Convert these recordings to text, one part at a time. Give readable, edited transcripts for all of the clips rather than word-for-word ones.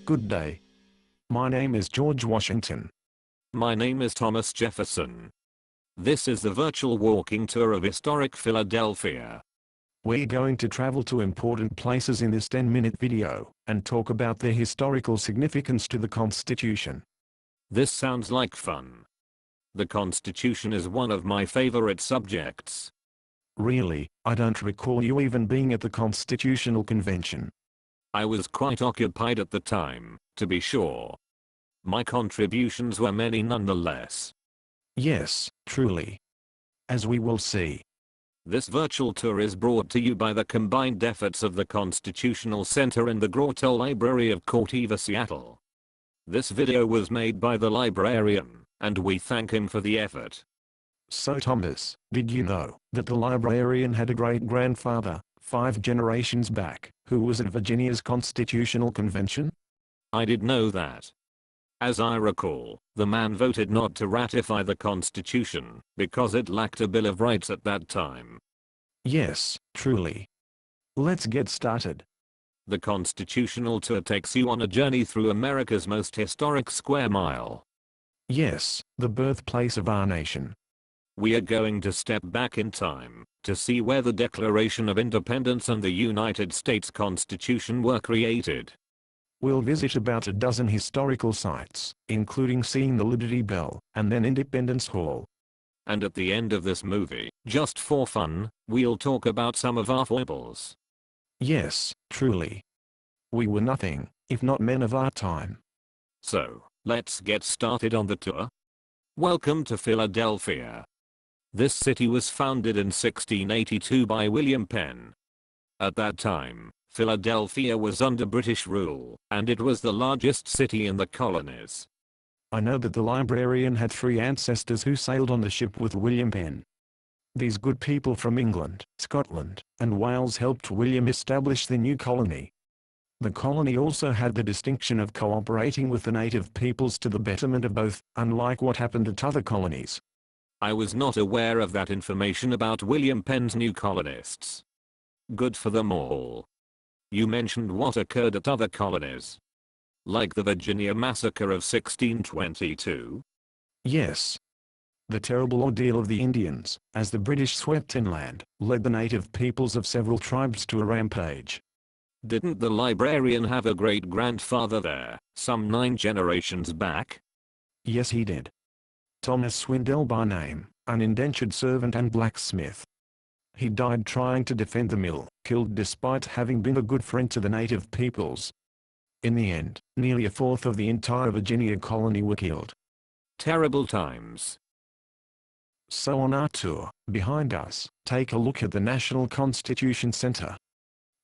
Good day. My name is George Washington. My name is Thomas Jefferson. This is the virtual walking tour of historic Philadelphia. We're going to travel to important places in this 10-minute video, and talk about their historical significance to the Constitution. This sounds like fun. The Constitution is one of my favorite subjects. Really, I don't recall you even being at the Constitutional Convention. I was quite occupied at the time, to be sure. My contributions were many nonetheless. Yes, truly. As we will see. This virtual tour is brought to you by the combined efforts of the Constitutional Center and the Grotto Library of Corteva, Seattle. This video was made by the librarian, and we thank him for the effort. So Thomas, did you know that the librarian had a great-grandfather, 5 generations back, who was at Virginia's Constitutional Convention? I did know that. As I recall, the man voted not to ratify the Constitution because it lacked a Bill of Rights at that time. Yes, truly. Let's get started. The Constitutional Tour takes you on a journey through America's most historic square mile. Yes, the birthplace of our nation. We are going to step back in time to see where the Declaration of Independence and the United States Constitution were created. We'll visit about a dozen historical sites, including seeing the Liberty Bell, and then Independence Hall. And at the end of this movie, just for fun, we'll talk about some of our foibles. Yes, truly. We were nothing, if not men of our time. So, let's get started on the tour. Welcome to Philadelphia. This city was founded in 1682 by William Penn. At that time, Philadelphia was under British rule, and it was the largest city in the colonies. I know that the librarian had 3 ancestors who sailed on the ship with William Penn. These good people from England, Scotland, and Wales helped William establish the new colony. The colony also had the distinction of cooperating with the native peoples to the betterment of both, unlike what happened at other colonies. I was not aware of that information about William Penn's new colonists. Good for them all. You mentioned what occurred at other colonies. Like the Virginia Massacre of 1622? Yes. The terrible ordeal of the Indians, as the British swept inland, led the native peoples of several tribes to a rampage. Didn't the librarian have a great-grandfather there, some 9 generations back? Yes, he did. Thomas Swindell by name, an indentured servant and blacksmith. He died trying to defend the mill, killed despite having been a good friend to the native peoples. In the end, nearly a fourth of the entire Virginia colony were killed. Terrible times. So on our tour, behind us, take a look at the National Constitution Center.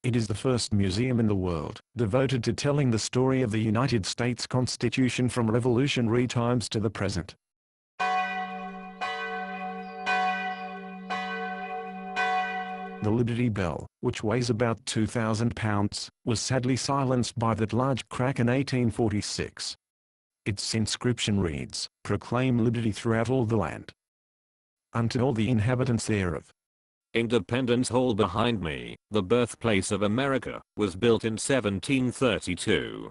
It is the first museum in the world devoted to telling the story of the United States Constitution from Revolutionary times to the present. The Liberty Bell, which weighs about 2,000 pounds, was sadly silenced by that large crack in 1846. Its inscription reads, "Proclaim liberty throughout all the land, unto all the inhabitants thereof." Independence Hall behind me, the birthplace of America, was built in 1732.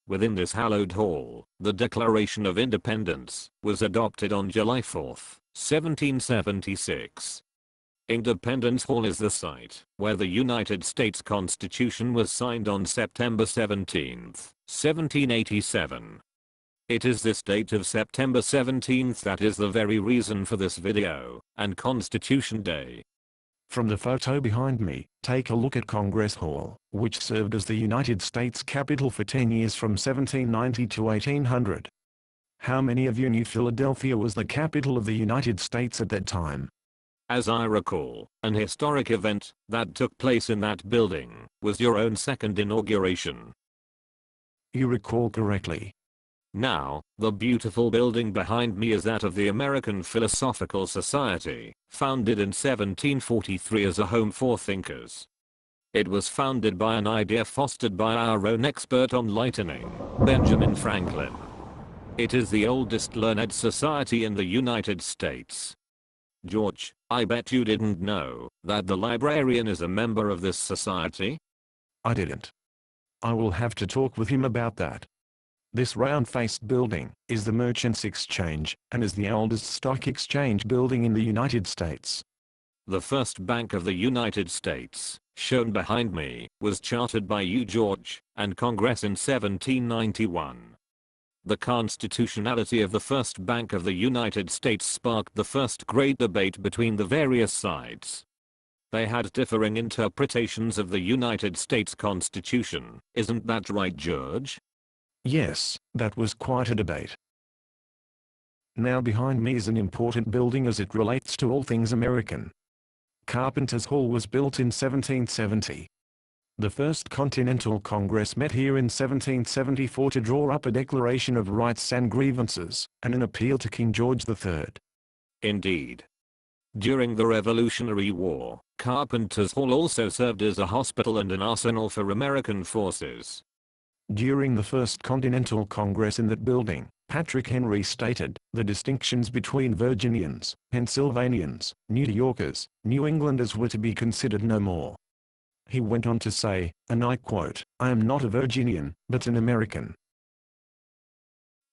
Within this hallowed hall, the Declaration of Independence was adopted on July 4, 1776. Independence Hall is the site where the United States Constitution was signed on September 17, 1787. It is this date of September 17th that is the very reason for this video, and Constitution Day. From the photo behind me, take a look at Congress Hall, which served as the United States Capitol for 10 years from 1790 to 1800. How many of you knew Philadelphia was the capital of the United States at that time? As I recall, an historic event that took place in that building was your own second inauguration. You recall correctly. Now, the beautiful building behind me is that of the American Philosophical Society, founded in 1743 as a home for thinkers. It was founded by an idea fostered by our own expert on lightning, Benjamin Franklin. It is the oldest learned society in the United States. George, I bet you didn't know that the librarian is a member of this society? I didn't. I will have to talk with him about that. This round-faced building is the Merchants Exchange and is the oldest stock exchange building in the United States. The first bank of the United States, shown behind me, was chartered by George and Congress in 1791. The constitutionality of the first bank of the United States sparked the first great debate between the various sides. They had differing interpretations of the United States Constitution, isn't that right, George? Yes, that was quite a debate. Now behind me is an important building as it relates to all things American. Carpenters Hall was built in 1770. The First Continental Congress met here in 1774 to draw up a Declaration of Rights and Grievances, and an appeal to King George III. Indeed. During the Revolutionary War, Carpenters Hall also served as a hospital and an arsenal for American forces. During the First Continental Congress in that building, Patrick Henry stated, "The distinctions between Virginians, Pennsylvanians, New Yorkers, New Englanders were to be considered no more." He went on to say, and I quote, "I am not a Virginian, but an American."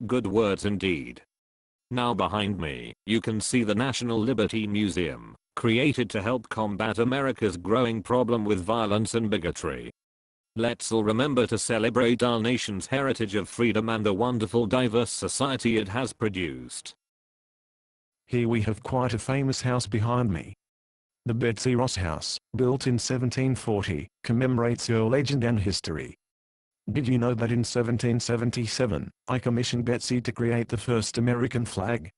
Good words indeed. Now behind me, you can see the National Liberty Museum, created to help combat America's growing problem with violence and bigotry. Let's all remember to celebrate our nation's heritage of freedom and the wonderful diverse society it has produced. Here we have quite a famous house behind me. The Betsy Ross House, built in 1740, commemorates your legend and history. Did you know that in 1777, I commissioned Betsy to create the first American flag?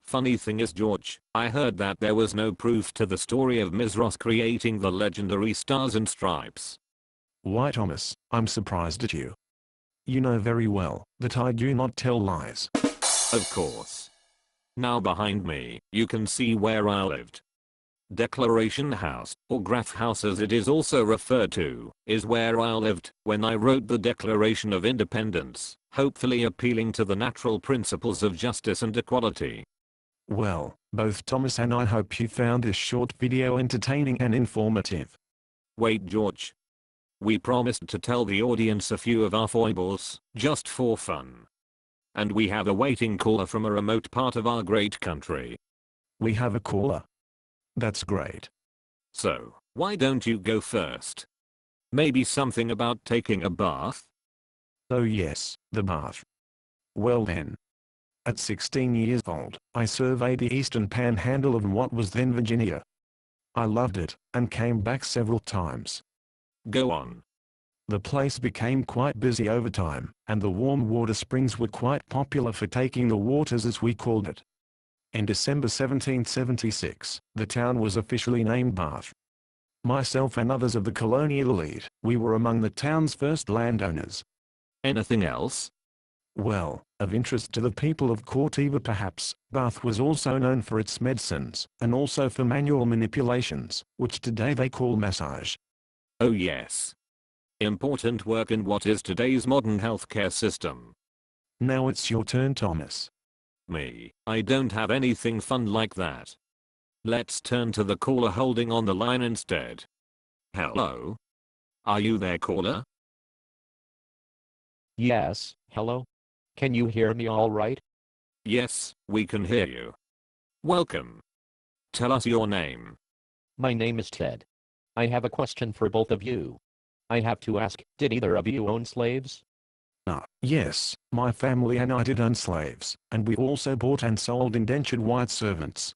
Funny thing is, George, I heard that there was no proof to the story of Ms. Ross creating the legendary Stars and Stripes. Why, Thomas, I'm surprised at you. You know very well that I do not tell lies. Of course. Now behind me, you can see where I lived. Declaration House, or Graf House as it is also referred to, is where I lived when I wrote the Declaration of Independence, hopefully appealing to the natural principles of justice and equality. Well, both Thomas and I hope you found this short video entertaining and informative. Wait, George. We promised to tell the audience a few of our foibles, just for fun. And we have a waiting caller from a remote part of our great country. We have a caller. That's great. So, why don't you go first? Maybe something about taking a bath? Oh yes, the bath. Well then. At 16 years old, I surveyed the eastern panhandle of what was then Virginia. I loved it, and came back several times. Go on. The place became quite busy over time, and the warm water springs were quite popular for taking the waters as we called it. In December 1776, the town was officially named Bath. Myself and others of the colonial elite, we were among the town's first landowners. Anything else? Well, of interest to the people of Cortiva perhaps, Bath was also known for its medicines, and also for manual manipulations, which today they call massage. Oh yes. Important work in what is today's modern healthcare system. Now it's your turn, Thomas. Me, I don't have anything fun like that. Let's turn to the caller holding on the line instead. Hello? Are you there, caller? Yes, hello? Can you hear me all right? Yes, we can hear you. Welcome. Tell us your name. My name is Ted. I have a question for both of you. I have to ask, did either of you own slaves? Yes, my family and I did own slaves, and we also bought and sold indentured white servants.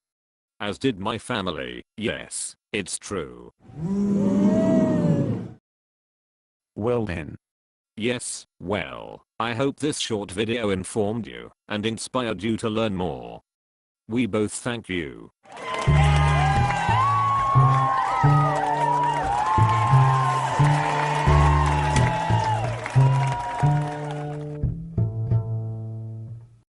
As did my family, yes, it's true. Well then. Yes, well, I hope this short video informed you and inspired you to learn more. We both thank you.